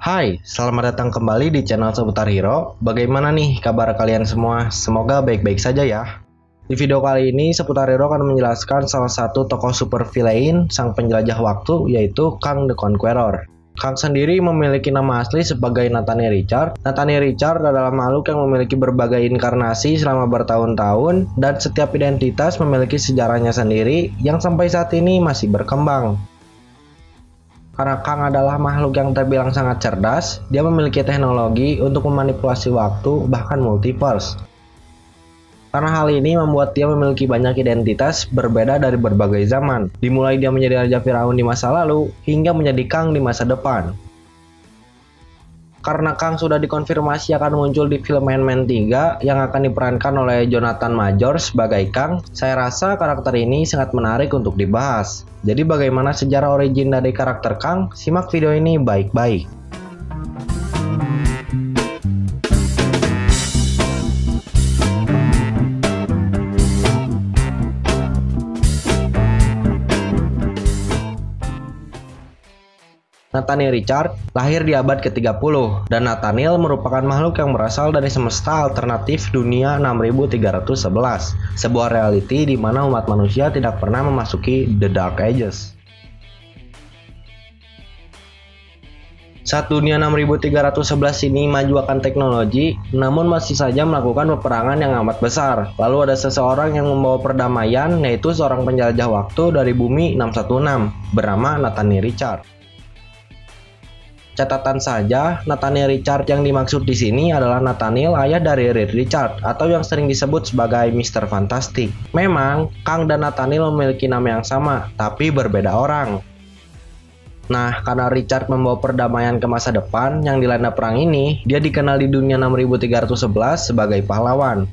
Hai, selamat datang kembali di channel Seputar Hero. Bagaimana nih kabar kalian semua? Semoga baik-baik saja ya. Di video kali ini, Seputar Hero akan menjelaskan salah satu tokoh super villain sang penjelajah waktu, yaitu Kang the Conqueror. Kang sendiri memiliki nama asli sebagai Nathaniel Richard. Nathaniel Richard adalah makhluk yang memiliki berbagai inkarnasi selama bertahun-tahun, dan setiap identitas memiliki sejarahnya sendiri yang sampai saat ini masih berkembang. Karena Kang adalah makhluk yang terbilang sangat cerdas, dia memiliki teknologi untuk memanipulasi waktu, bahkan multiverse. Karena hal ini membuat dia memiliki banyak identitas berbeda dari berbagai zaman, dimulai dia menjadi Raja Firaun di masa lalu, hingga menjadi Kang di masa depan. Karena Kang sudah dikonfirmasi akan muncul di film Ant-Man 3 yang akan diperankan oleh Jonathan Majors sebagai Kang, saya rasa karakter ini sangat menarik untuk dibahas. Jadi bagaimana sejarah origin dari karakter Kang? Simak video ini baik-baik. Nathaniel Richard lahir di abad ke-30, dan Nathaniel merupakan makhluk yang berasal dari semesta alternatif dunia 6311, sebuah reality di mana umat manusia tidak pernah memasuki The Dark Ages. Saat dunia 6311 ini maju akan teknologi, namun masih saja melakukan peperangan yang amat besar. Lalu ada seseorang yang membawa perdamaian, yaitu seorang penjelajah waktu dari bumi 616, bernama Nathaniel Richard. Catatan saja, Nathaniel Richard yang dimaksud di sini adalah Nathaniel, ayah dari Reed Richard, atau yang sering disebut sebagai Mr. Fantastic. Memang, Kang dan Nathaniel memiliki nama yang sama, tapi berbeda orang. Nah, karena Richard membawa perdamaian ke masa depan yang dilanda perang ini, dia dikenal di dunia 6311 sebagai pahlawan.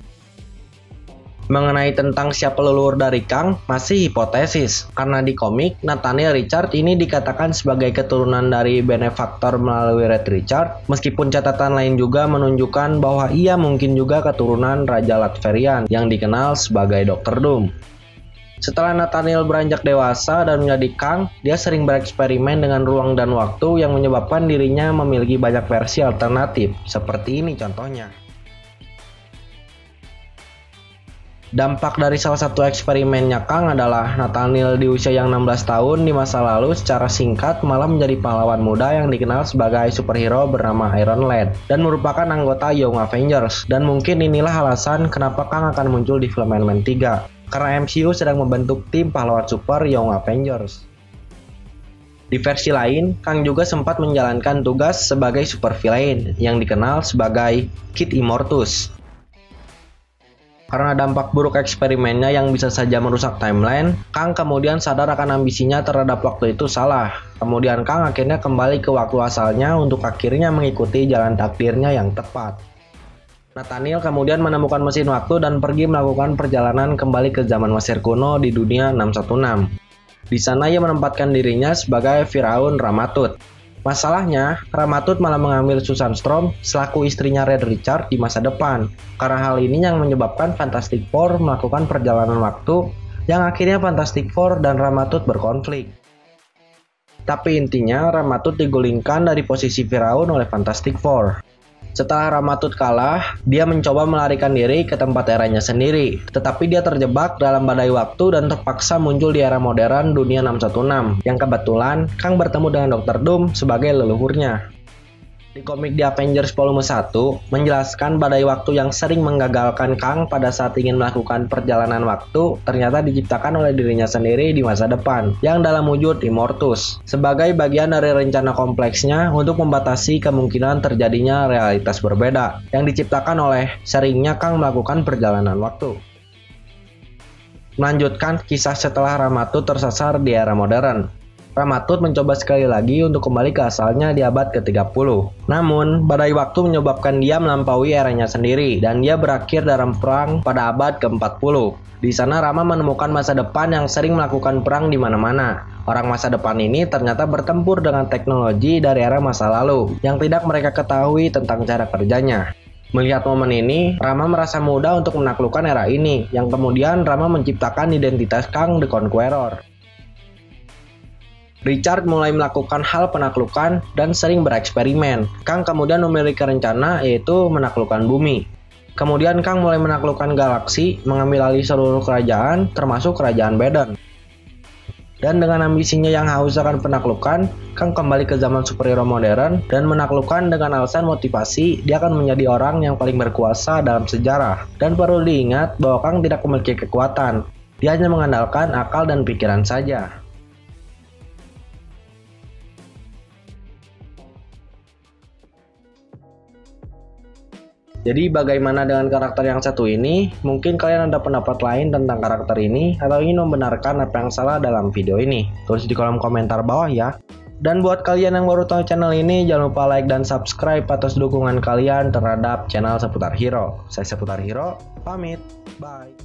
Mengenai tentang siapa leluhur dari Kang, masih hipotesis, karena di komik, Nathaniel Richard ini dikatakan sebagai keturunan dari benefaktor melalui Reed Richard, meskipun catatan lain juga menunjukkan bahwa ia mungkin juga keturunan Raja Latverian yang dikenal sebagai Dr. Doom. Setelah Nathaniel beranjak dewasa dan menjadi Kang, dia sering bereksperimen dengan ruang dan waktu yang menyebabkan dirinya memiliki banyak versi alternatif, seperti ini contohnya. Dampak dari salah satu eksperimennya Kang adalah Nathaniel di usia yang 16 tahun di masa lalu secara singkat malah menjadi pahlawan muda yang dikenal sebagai superhero bernama Iron Lad dan merupakan anggota Young Avengers, dan mungkin inilah alasan kenapa Kang akan muncul di film Ant-Man 3 karena MCU sedang membentuk tim pahlawan super Young Avengers. Di versi lain, Kang juga sempat menjalankan tugas sebagai super villain yang dikenal sebagai Kid Immortus. Karena dampak buruk eksperimennya yang bisa saja merusak timeline, Kang kemudian sadar akan ambisinya terhadap waktu itu salah. Kemudian Kang akhirnya kembali ke waktu asalnya untuk akhirnya mengikuti jalan takdirnya yang tepat. Nathaniel kemudian menemukan mesin waktu dan pergi melakukan perjalanan kembali ke zaman Mesir kuno di dunia 616. Di sana ia menempatkan dirinya sebagai Firaun Ramatut. Masalahnya, Ramatut malah mengambil Susan Storm selaku istrinya Reed Richard di masa depan. Karena hal ini yang menyebabkan Fantastic Four melakukan perjalanan waktu yang akhirnya Fantastic Four dan Ramatut berkonflik. Tapi intinya Ramatut digulingkan dari posisi Firaun oleh Fantastic Four. Setelah Ramatut kalah, dia mencoba melarikan diri ke tempat eranya sendiri. Tetapi dia terjebak dalam badai waktu dan terpaksa muncul di era modern dunia 616, yang kebetulan Kang bertemu dengan Dr. Doom sebagai leluhurnya. Di komik The Avengers Volume 1, menjelaskan badai waktu yang sering menggagalkan Kang pada saat ingin melakukan perjalanan waktu ternyata diciptakan oleh dirinya sendiri di masa depan, yang dalam wujud Immortus, sebagai bagian dari rencana kompleksnya untuk membatasi kemungkinan terjadinya realitas berbeda, yang diciptakan oleh seringnya Kang melakukan perjalanan waktu. Melanjutkan kisah setelah Ramatut tersasar di era modern. Ramatut mencoba sekali lagi untuk kembali ke asalnya di abad ke-30. Namun, badai waktu menyebabkan dia melampaui eranya sendiri dan dia berakhir dalam perang pada abad ke-40. Di sana Rama menemukan masa depan yang sering melakukan perang di mana-mana. Orang masa depan ini ternyata bertempur dengan teknologi dari era masa lalu yang tidak mereka ketahui tentang cara kerjanya. Melihat momen ini, Rama merasa mudah untuk menaklukkan era ini, yang kemudian Rama menciptakan identitas Kang the Conqueror. Richard mulai melakukan hal penaklukan dan sering bereksperimen. Kang kemudian memiliki rencana yaitu menaklukkan bumi. Kemudian Kang mulai menaklukkan galaksi, mengambil alih seluruh kerajaan, termasuk kerajaan Baden. Dan dengan ambisinya yang haus akan penaklukan, Kang kembali ke zaman superhero modern dan menaklukkan dengan alasan motivasi dia akan menjadi orang yang paling berkuasa dalam sejarah. Dan perlu diingat bahwa Kang tidak memiliki kekuatan, dia hanya mengandalkan akal dan pikiran saja. Jadi bagaimana dengan karakter yang satu ini? Mungkin kalian ada pendapat lain tentang karakter ini atau ingin membenarkan apa yang salah dalam video ini? Tulis di kolom komentar bawah ya. Dan buat kalian yang baru tahu channel ini, jangan lupa like dan subscribe atas dukungan kalian terhadap channel Seputar Hero. Saya Seputar Hero, pamit. Bye.